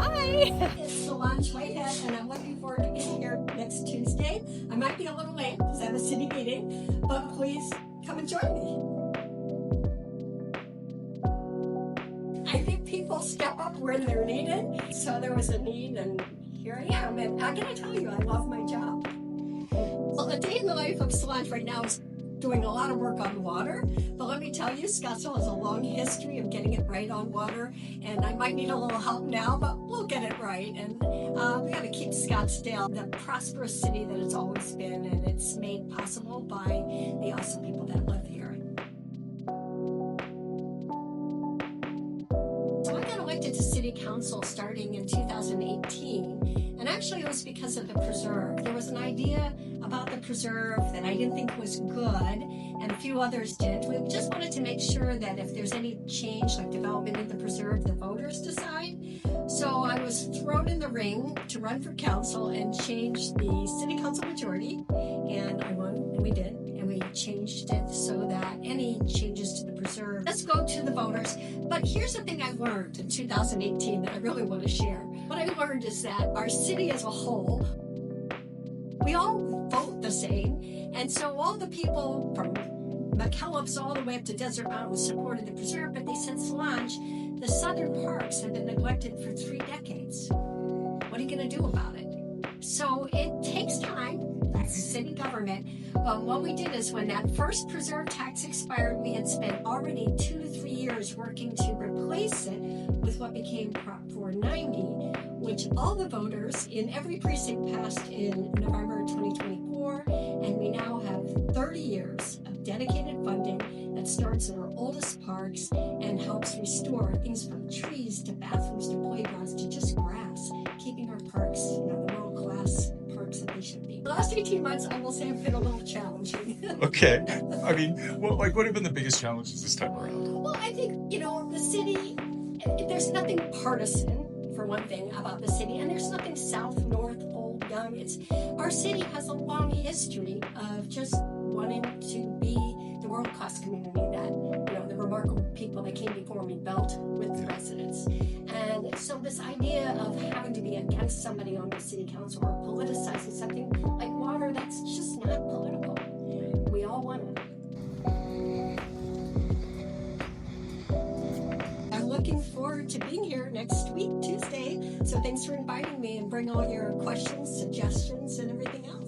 Hi! It's Solange Whitehead, and I'm looking forward to being here next Tuesday. I might be a little late because I have a city meeting, but please come and join me. I think people step up where they're needed, so there was a need, and here I am. And I gotta tell you, I love my job. Well, a day in the life of Solange right now is doing a lot of work on water, but let me tell you, Scottsdale has a long history of getting it right on water, and I might need a little help now, but we'll get it right. And we got to keep Scottsdale the prosperous city that it's always been, and it's made possible by the awesome people that live here. So I got elected to city council starting in 2018, and actually it was because of the preserve. There was an idea about the preserve that I didn't think was good, and a few others did. We just wanted to make sure that if there's any change, like development in the preserve, the voters decide. So I was thrown in the ring to run for council and change the city council majority, and I won, and we did, and we changed it so that any changes to the preserve, let's go to the voters. But here's the thing I learned in 2018 that I really want to share. What I learned is that our city as a whole, we all vote the same, and so all the people from McKellips all the way up to Desert Mountain supported the preserve, but they said, Solange, the southern parks have been neglected for 3 decades. What are you going to do about it? So it takes time, that's city government, but what we did is when that first preserve tax expired, we had spent already 2 to 3 years working to replace it with what became Prop 490, which all the voters in every precinct passed in November 2024, and we now have 30 years of dedicated funding that starts in our oldest parks and helps restore things from trees to bathrooms to playgrounds to just grass, keeping our parks, the world-class parks that they should be. The last 18 months, I will say, have been a little challenging. Okay. I mean, what have been the biggest challenges this time around? Well, I think, the city, there's nothing partisan, for one thing, about the city, and there's nothing south, north, old, young. Our city has a long history of just wanting to be the world-class community that, the remarkable people that came before me built with the residents. And so this idea of having to be against somebody on the city council or politicizing something like water, that's just not political. We all want it. I'm looking forward to being here next week, Tuesday. So thanks for inviting me, and bring all your questions, suggestions, and everything else.